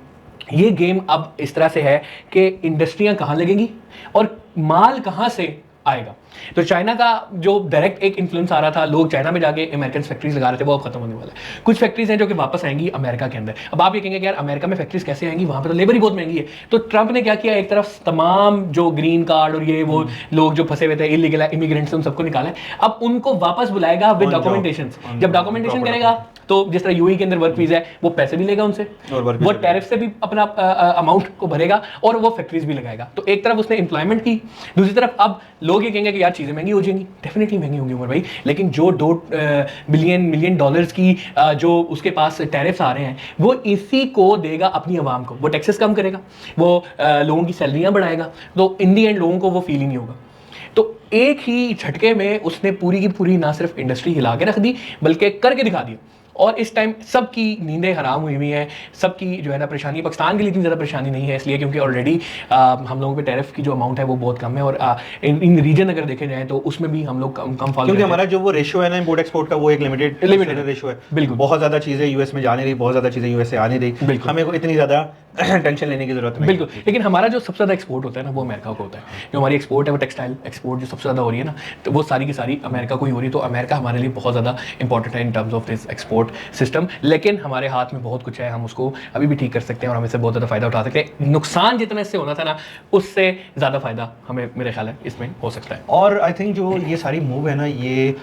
ये गेम अब इस तरह से है कि इंडस्ट्रियाँ कहाँ लगेंगी और माल कहाँ से आएगा। तो चाइना का जो डायरेक्ट एक इन्फ्लुएंस आ रहा था, लोग चाइना में जाके अमेरिकन फैक्ट्रीज लगा रहे थे, वो अब खत्म होने वाला है। कुछ फैक्ट्रीज हैं जो कि वापस आएंगी अमेरिका के अंदर। अब आप ये कहेंगे कि यार अमेरिका में फैक्ट्रीज कैसे आएंगी, वहां पे तो लेबर ही बहुत महंगी है। तो ट्रंप ने क्या किया, एक तरफ तमाम जो ग्रीन कार्ड और ये वो लोग जो फंसे हुए थे इलीगल इमिग्रेंट्स, उन सबको निकाला है। अब उनको वापस बुलाएगा विद डॉक्यूमेंटेशन। जब डॉक्यूमेंटेशन करेगा तो जिस तरह यूएई के अंदर वर्क वीजा है, वो पैसे भी लेगा उनसे, वो टैरिफ से भी अपना अमाउंट को भरेगा और वो फैक्ट्रीज भी लगाएगा। तो एक तरफ उसने एम्प्लॉयमेंट की, दूसरी तरफ अब लोग ये कहेंगे कि यार चीजें महंगी हो जाएंगी। डेफिनेटली महंगी होंगी उमर भाई, लेकिन जो $2 मिलियन डॉलर्स की जो उसके पास टैरिफ्स आ रहे हैं वो इसी को देगा अपनी आवाम को। वो टैक्सेस कम करेगा, वो लोगों की सैलरियां बढ़ाएगा, तो इन दी एंड लोगों को वो फील ही नहीं होगा। तो एक ही झटके में उसने पूरी की पूरी ना सिर्फ इंडस्ट्री हिला के रख दी बल्कि करके दिखा दिया। और इस टाइम सबकी नींदें हराम हुई हुई हैं, सबकी जो है ना परेशानी। पाकिस्तान के लिए इतनी ज़्यादा परेशानी नहीं है इसलिए क्योंकि ऑलरेडी हम लोगों पे टैरिफ की जो अमाउंट है वो बहुत कम है। और इन रीजन अगर देखे जाए तो उसमें भी हम लोग कम फॉलो, क्योंकि हमारा जो वो रेशियो है ना इंपोर्ट एक्सपोर्ट का, वो एक लिमिटेड रेशियो है। बिल्कुल, बहुत ज़्यादा चीज़ें यूएस में जा नहीं रही, बहुत ज़्यादा चीज़ें यूएस से आ नहीं रही, हमें को इतनी ज़्यादा टेंशन लेने की जरूरत नहीं। बिल्कुल, लेकिन हमारा जो सबसे ज़्यादा एक्सपोर्ट होता है ना वो अमेरिका को होता है। जो हमारी एक्सपोर्ट है वो टेक्सटाइल एक्सपोर्ट जो सबसे ज़्यादा हो रही है ना, तो वो सारी की सारी अमेरिका को ही हो रही है। तो अमेरिका हमारे लिए बहुत ज़्यादा इंपॉर्टेंट है in terms of this export system. लेकिन हमारे हाथ में बहुत कुछ है, हम उसको अभी भी ठीक कर सकते हैं और हम इससे बहुत ज़्यादा फायदा उठा सकते हैं। नुकसान जितना इससे होना था ना, उससे ज़्यादा फायदा हमें मेरे ख्याल है इसमें हो सकता है। और आई थिंक जो ये सारी मूव है ना, ये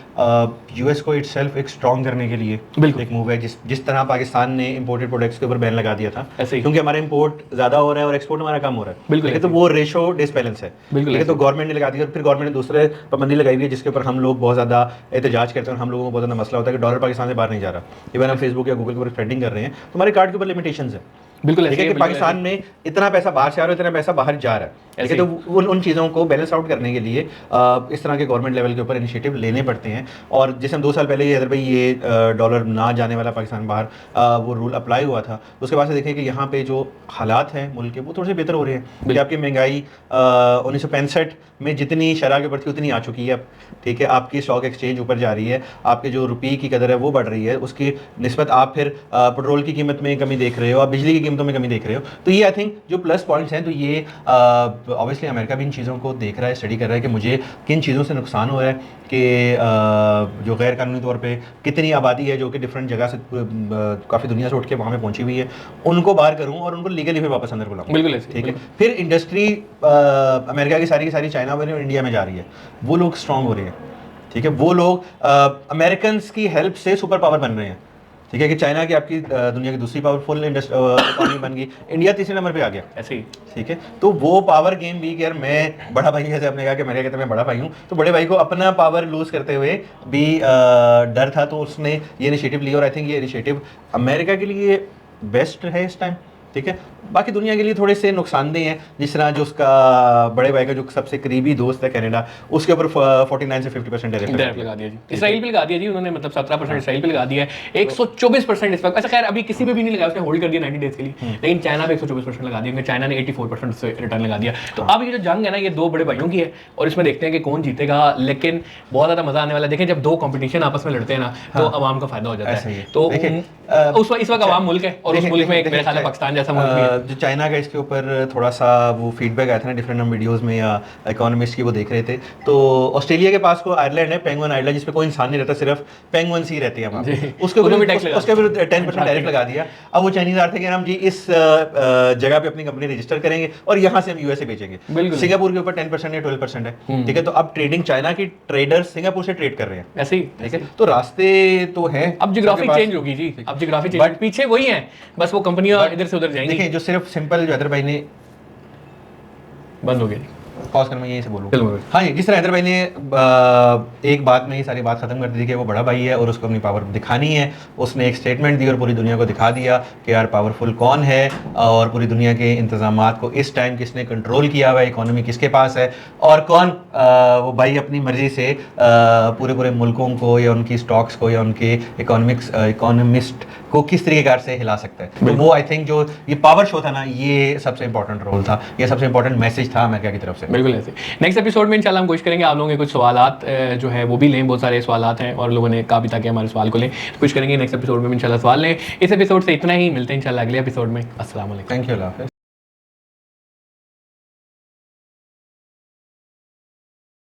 यूएस को इटसेल्फ एक स्ट्रॉन्ग करने के लिए बिल्कुल एक मूव है। जिस तरह पाकिस्तान ने इंपोर्टेड प्रोडक्ट्स के ऊपर बैन लगा दिया था, ऐसे ही। क्योंकि हमारा इंपोर्ट ज्यादा हो रहा है और एक्सपोर्ट हमारा कम हो रहा है। बिल्कुल ठीक है, तो वो रेशो डिसबैलेंस है। बिल्कुल ठीक है, तो गवर्नमेंट ने लगा दिया और फिर गवर्नमेंट ने दूसरे पाबंदी लगाई हुई है, जिसके ऊपर हम लोग बहुत ज्यादा एहतजाज करते हैं और हम लोगों को बहुत ज्यादा मसला होता है कि डॉलर पाकिस्तान से बाहर नहीं जा रहा। इवन हम फेसबुक या गूगल के ऊपर ट्रेंडिंग कर रहे हैं तो हमारे कार्ड के ऊपर लिमिटेशंस है। बिल्कुल ठीक है कि पाकिस्तान में इतना पैसा बाहर से आ रहा है, इतना पैसा बाहर जा रहा है। ठीक है, तो उन चीज़ों को बैलेंस आउट करने के लिए इस तरह के गवर्नमेंट लेवल के ऊपर इनिशिएटिव लेने पड़ते हैं। और जैसे हम 2 साल पहले हैदर भाई ये डॉलर ना जाने वाला पाकिस्तान बाहर वो रूल अप्लाई हुआ था, उसके बाद से देखें कि यहाँ पे जो हालात हैं मुल्क के वो थोड़े से बेहतर हो रहे हैं। कि आपकी महंगाई 1965 में जितनी शरह के ऊपर थी उतनी आ चुकी है अब। ठीक है, आपकी स्टॉक एक्सचेंज ऊपर जा रही है, आपके जो रुपये की कदर है वो बढ़ रही है, उसकी निस्बत आप फिर पेट्रोल की कीमत में कमी देख रहे हो, आप बिजली की कीमतों में कमी देख रहे हो। तो ये आई थिंक जो प्लस पॉइंट्स हैं, तो ये ऑब्वियसली अमेरिका भी इन चीज़ों को देख रहा है, स्टडी कर रहा है कि मुझे किन चीज़ों से नुकसान हो रहा है, कि जो गैर कानूनी तौर पे कितनी आबादी है जो कि डिफरेंट जगह से काफ़ी दुनिया से उठ के वहाँ पे पहुंची हुई है, उनको बाहर करूँ और उनको लीगली फिर वापस अंदर बुलाऊँ। बिल्कुल ऐसे, ठीक है, फिर इंडस्ट्री अमेरिका की सारी चाइना में और इंडिया में जा रही है, वो लोग स्ट्रांग हो रहे हैं। ठीक है, वो लोग अमेरिकन की हेल्प से सुपर पावर बन रहे हैं। ठीक है, कि चाइना की आपकी दुनिया की दूसरी पावरफुल इकोनॉमी बन गई, इंडिया तीसरे नंबर पे आ गया। ऐसे ही। ठीक है, तो वो पावर गेम भी कि यार मैं बड़ा भाई, जैसे आपने कहा कि मेरे कहते मैं बड़ा भाई हूँ, तो बड़े भाई को अपना पावर लूज करते हुए भी डर था, तो उसने ये इनिशिएटिव लिया और आई थिंक ये इनिशिएटिव अमेरिका के लिए बेस्ट है इस टाइम। ठीक है, बाकी दुनिया के लिए थोड़े से नुकसानदेह हैं, जिस तरह जो उसका बड़े भाई का जो सबसे करीबी दोस्त है कनाडा, उसके ऊपर 49 से 50% टैरिफ लगा दिया जी। इसराइल पे लगा दिया जी उन्होंने, मतलब 17% इसराइल पे लगा दिया है, 124% इस वक्त। अच्छा खैर अभी किसी पे भी नहीं लगाया, उसने होल्ड कर दिया 90 डेज के लिए, लेकिन चाइना पे 124% लगा दिया, चाइना ने 84% से रिटर्न लगा दिया। तो अब ये जो जंग है ना, ये 2 बड़े भाइयों की है और इसमें देखते हैं कि कौन जीतेगा, लेकिन बहुत ज़्यादा मजा आने वाला है। देखें जब 2 कंपटीशन आपस में लड़ते हैं ना, तो अवाम का फायदा हो जाता है। तो इस वक्त अवाम मुल्क है और उस मुल्क में मेरे ख्याल है पाकिस्तान जैसा मुल्क भी है। जो चाइना का इसके ऊपर थोड़ा सा वो फीडबैक आया था ना डिफरेंट वीडियोस में या इकोनॉमिस्ट की वो देख रहे थे, तो ऑस्ट्रेलिया के पास को आयरलैंड है, पेंगुइन आइलैंड, जिस पे कोई इंसान नहीं रहता, सिर्फ पेंगुइन्स ही रहते हैं वहाँ पे। उसके ऊपर 10% टैरिफ लगा दिया। अब वो चाइनीज आर्थिक है, हम जी इस जगह पे अपनी कंपनी रजिस्टर करेंगे और यहाँ से हम यूएसए बेचेंगे। सिंगापुर के ऊपर 10% या 12% है। ठीक है, तो अब ट्रेडिंग चाइना की ट्रेडर्स सिंगापुर से ट्रेड कर रहे हैं ऐसे ही। ठीक है, तो रास्ते तो हैं। अब जियोग्राफी चेंज होगी जी, अब जियोग्राफी चेंज, पीछे वही है, बस वो कंपनियां इधर से उधर जाएंगी। देखिए जो सिर्फ सिंपल जो हैदर भाई ने बंद हो गया, पॉज कर मैं यहीं से बोलूँ। हाँ जी, जिस तरह हैदर भाई ने एक बात में ही सारी बात खत्म कर दी कि वो बड़ा भाई है और उसको अपनी पावर दिखानी है, उसने एक स्टेटमेंट दी और पूरी दुनिया को दिखा दिया कि यार पावरफुल कौन है और पूरी दुनिया के इंतजामात को इस टाइम किसने कंट्रोल किया हुआ है, इकोनॉमी किसके पास है और कौन वो भाई अपनी मर्जी से पूरे मुल्कों को या उनकी स्टॉक्स को या उनके इकोनॉमिस्ट को किस तरीके से हिला सकता है। तो वो आई थिंक जो ये पावर शो था ना, ये सबसे इंपॉर्टेंट रोल था, ये सबसे इंपॉर्टेंट मैसेज था अमेरिका की तरफ से। बिल्कुल ऐसे। नेक्स्ट एपिसोड में इंशाल्लाह हम कोशिश करेंगे आप लोगों के कुछ सवालात जो है वो भी लें, बहुत सारे सवालात हैं और लोगों ने कहा भी था कि हमारे सवाल को लें, कोशिश करेंगे नेक्स्ट एपिसोड में इंशाल्लाह सवाल लें। इस एपिसोड से इतना ही, मिलते हैं इंशाल्लाह अगले एपिसोड में। अस्सलाम वालेकुम। थैंक यू, अल्लाह हाफ़िज़।